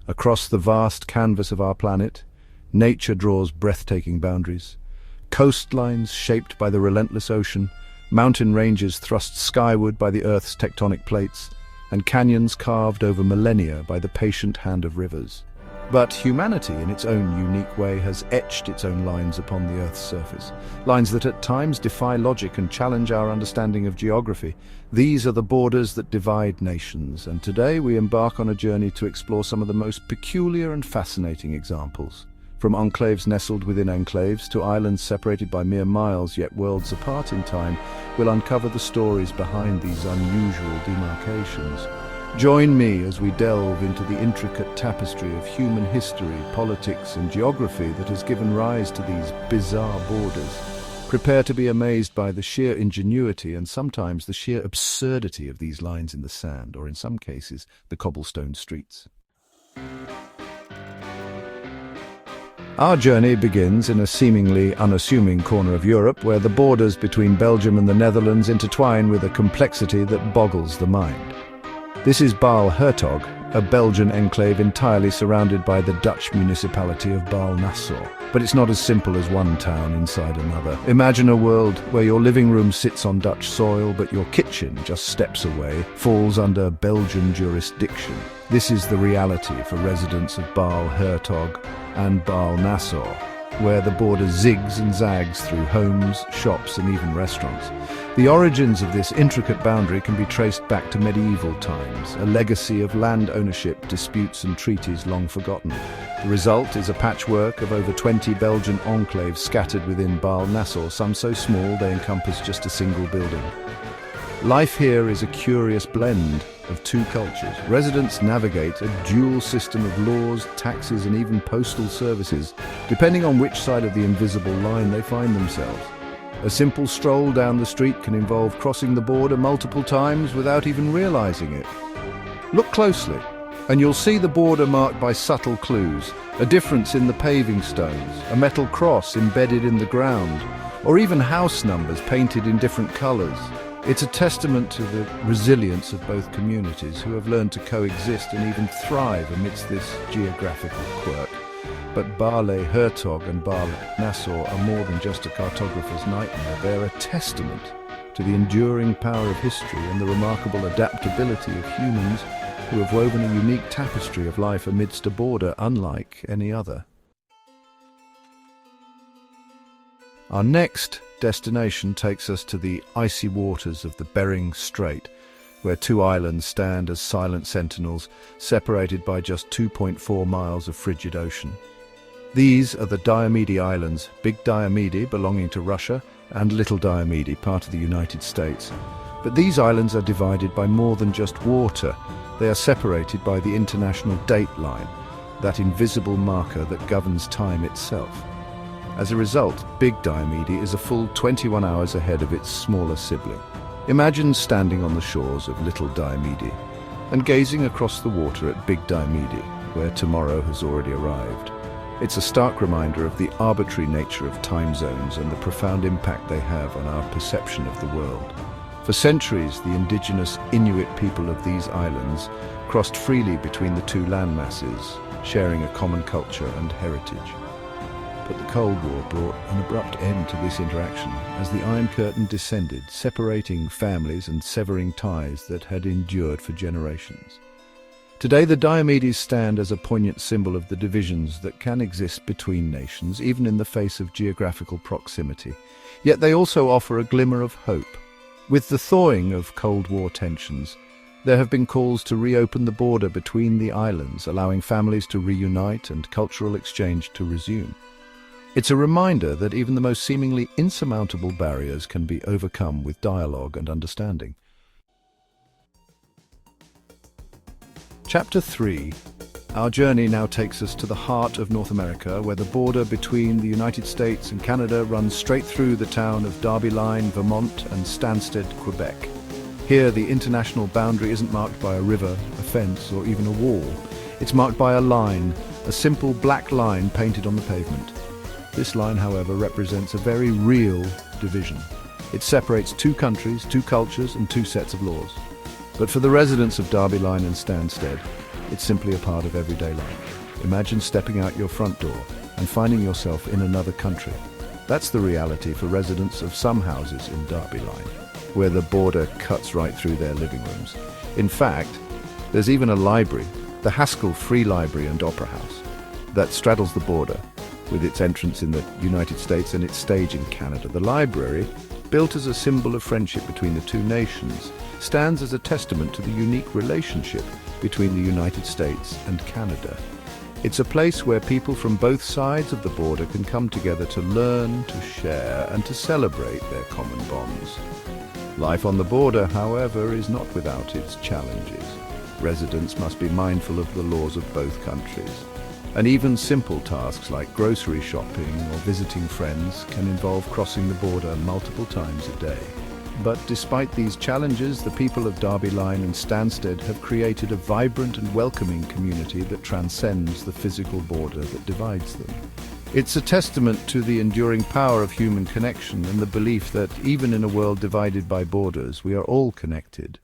Across the vast canvas of our planet, nature draws breathtaking boundaries. Coastlines shaped by the relentless ocean, mountain ranges thrust skyward by the Earth's tectonic plates, and canyons carved over millennia by the patient hand of rivers. But humanity, in its own unique way, has etched its own lines upon the Earth's surface. Lines that at times defy logic and challenge our understanding of geography. These are the borders that divide nations, and today we embark on a journey to explore some of the most peculiar and fascinating examples. From enclaves nestled within enclaves to islands separated by mere miles yet worlds apart in time, we'll uncover the stories behind these unusual demarcations. Join me as we delve into the intricate tapestry of human history, politics, and geography that has given rise to these bizarre borders. Prepare to be amazed by the sheer ingenuity and sometimes the sheer absurdity of these lines in the sand, or in some cases, the cobblestone streets. Our journey begins in a seemingly unassuming corner of Europe, where the borders between Belgium and the Netherlands intertwine with a complexity that boggles the mind. This is Baal-Hertog, a Belgian enclave entirely surrounded by the Dutch municipality of Baal-Nassau. But it's not as simple as one town inside another. Imagine a world where your living room sits on Dutch soil, but your kitchen, just steps away, falls under Belgian jurisdiction. This is the reality for residents of Baal-Hertog and Baal-Nassau, where the border zigs and zags through homes, shops, and even restaurants. The origins of this intricate boundary can be traced back to medieval times, a legacy of land ownership, disputes, and treaties long forgotten. The result is a patchwork of over 20 Belgian enclaves scattered within Baal-Nassau, some so small they encompass just a single building. Life here is a curious blend of two cultures. Residents navigate a dual system of laws, taxes, and even postal services, depending on which side of the invisible line they find themselves. A simple stroll down the street can involve crossing the border multiple times without even realizing it. Look closely, and you'll see the border marked by subtle clues, a difference in the paving stones, a metal cross embedded in the ground, or even house numbers painted in different colors. It's a testament to the resilience of both communities who have learned to coexist and even thrive amidst this geographical quirk. But Baal-Hertog and Baal-Nassau are more than just a cartographer's nightmare. They're a testament to the enduring power of history and the remarkable adaptability of humans who have woven a unique tapestry of life amidst a border unlike any other. Our next destination takes us to the icy waters of the Bering Strait, where two islands stand as silent sentinels, separated by just 2.4 miles of frigid ocean. These are the Diomede Islands, Big Diomede belonging to Russia and Little Diomede, part of the United States. But these islands are divided by more than just water. They are separated by the international date line, that invisible marker that governs time itself. As a result, Big Diomede is a full 21 hours ahead of its smaller sibling. Imagine standing on the shores of Little Diomede and gazing across the water at Big Diomede, where tomorrow has already arrived. It's a stark reminder of the arbitrary nature of time zones and the profound impact they have on our perception of the world. For centuries, the indigenous Inuit people of these islands crossed freely between the two land masses, sharing a common culture and heritage. But the Cold War brought an abrupt end to this interaction as the Iron Curtain descended, separating families and severing ties that had endured for generations. Today, the Diomedes stand as a poignant symbol of the divisions that can exist between nations, even in the face of geographical proximity. Yet they also offer a glimmer of hope. With the thawing of Cold War tensions, there have been calls to reopen the border between the islands, allowing families to reunite and cultural exchange to resume. It's a reminder that even the most seemingly insurmountable barriers can be overcome with dialogue and understanding. Chapter 3. Our journey now takes us to the heart of North America, where the border between the United States and Canada runs straight through the town of Darby Line, Vermont, and Stansted, Quebec. Here, the international boundary isn't marked by a river, a fence, or even a wall. It's marked by a line, a simple black line painted on the pavement. This line, however, represents a very real division. It separates two countries, two cultures, and two sets of laws. But for the residents of Derby Line and Stansted, it's simply a part of everyday life. Imagine stepping out your front door and finding yourself in another country. That's the reality for residents of some houses in Derby Line, where the border cuts right through their living rooms. In fact, there's even a library, the Haskell Free Library and Opera House, that straddles the border, with its entrance in the United States and its stage in Canada. The library, built as a symbol of friendship between the two nations, stands as a testament to the unique relationship between the United States and Canada. It's a place where people from both sides of the border can come together to learn, to share, and to celebrate their common bonds. Life on the border, however, is not without its challenges. Residents must be mindful of the laws of both countries. And even simple tasks like grocery shopping or visiting friends can involve crossing the border multiple times a day. But despite these challenges, the people of Derby Line and Stansted have created a vibrant and welcoming community that transcends the physical border that divides them. It's a testament to the enduring power of human connection and the belief that even in a world divided by borders, we are all connected.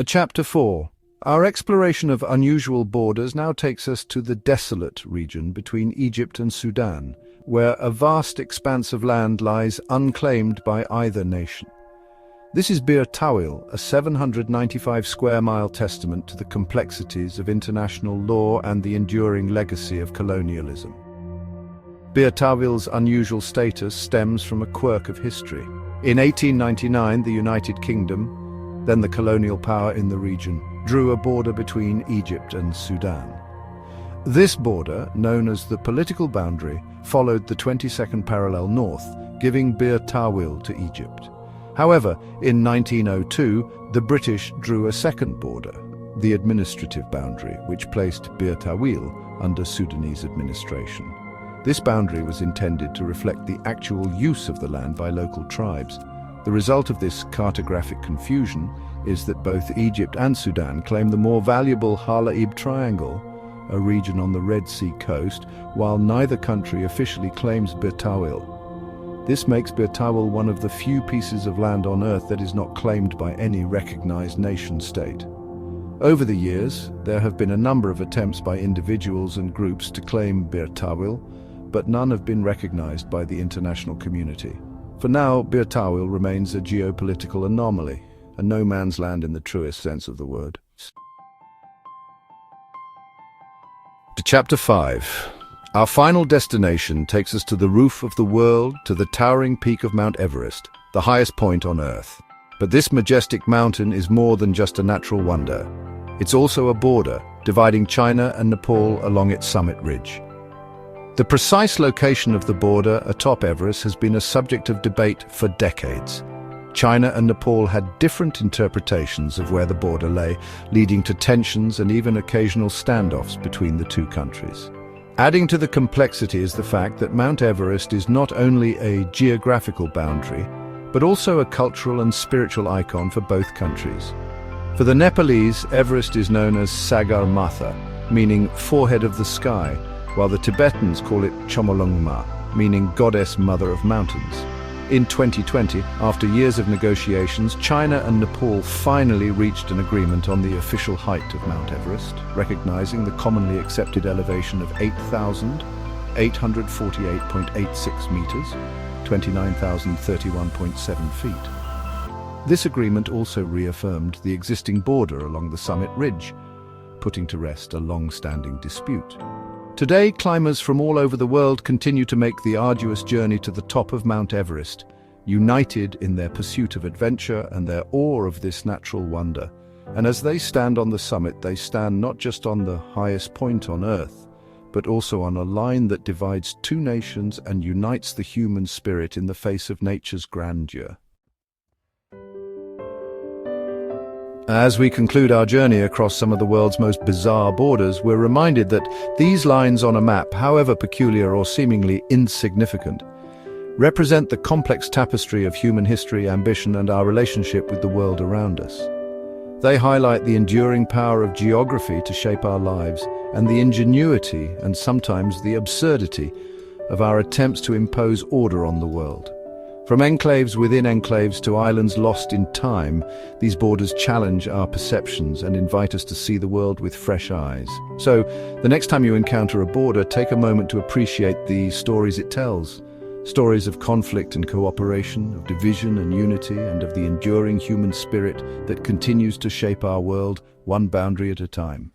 Chapter 4. Our exploration of unusual borders now takes us to the desolate region between Egypt and Sudan, where a vast expanse of land lies unclaimed by either nation. This is Bir Tawil, a 795 square mile testament to the complexities of international law and the enduring legacy of colonialism. Bir Tawil's unusual status stems from a quirk of history. In 1899, the United Kingdom, then the colonial power in the region, drew a border between Egypt and Sudan. This border, known as the political boundary, followed the 22nd parallel north, giving Bir Tawil to Egypt. However, in 1902, the British drew a second border, the administrative boundary, which placed Bir Tawil under Sudanese administration. This boundary was intended to reflect the actual use of the land by local tribes. The result of this cartographic confusion is that both Egypt and Sudan claim the more valuable Halaib Triangle, a region on the Red Sea coast, while neither country officially claims Bir Tawil. This makes Bir Tawil one of the few pieces of land on Earth that is not claimed by any recognized nation-state. Over the years, there have been a number of attempts by individuals and groups to claim Bir Tawil, but none have been recognized by the international community. For now, Bir Tawil remains a geopolitical anomaly, a no-man's land in the truest sense of the word. To Chapter 5. Our final destination takes us to the roof of the world, to the towering peak of Mount Everest, the highest point on Earth. But this majestic mountain is more than just a natural wonder. It's also a border, dividing China and Nepal along its summit ridge. The precise location of the border atop Everest has been a subject of debate for decades. China and Nepal had different interpretations of where the border lay, leading to tensions and even occasional standoffs between the two countries. Adding to the complexity is the fact that Mount Everest is not only a geographical boundary, but also a cultural and spiritual icon for both countries. For the Nepalese, Everest is known as Sagar Matha, meaning forehead of the sky, while the Tibetans call it Chomolungma, meaning goddess mother of mountains. In 2020, after years of negotiations, China and Nepal finally reached an agreement on the official height of Mount Everest, recognizing the commonly accepted elevation of 8,848.86 meters, 29,031.7 feet. This agreement also reaffirmed the existing border along the summit ridge, putting to rest a long-standing dispute. Today, climbers from all over the world continue to make the arduous journey to the top of Mount Everest, united in their pursuit of adventure and their awe of this natural wonder. And as they stand on the summit, they stand not just on the highest point on Earth, but also on a line that divides two nations and unites the human spirit in the face of nature's grandeur. As we conclude our journey across some of the world's most bizarre borders, we're reminded that these lines on a map, however peculiar or seemingly insignificant, represent the complex tapestry of human history, ambition, and our relationship with the world around us. They highlight the enduring power of geography to shape our lives, and the ingenuity and sometimes the absurdity of our attempts to impose order on the world. From enclaves within enclaves to islands lost in time, these borders challenge our perceptions and invite us to see the world with fresh eyes. So, the next time you encounter a border, take a moment to appreciate the stories it tells. Stories of conflict and cooperation, of division and unity, and of the enduring human spirit that continues to shape our world, one boundary at a time.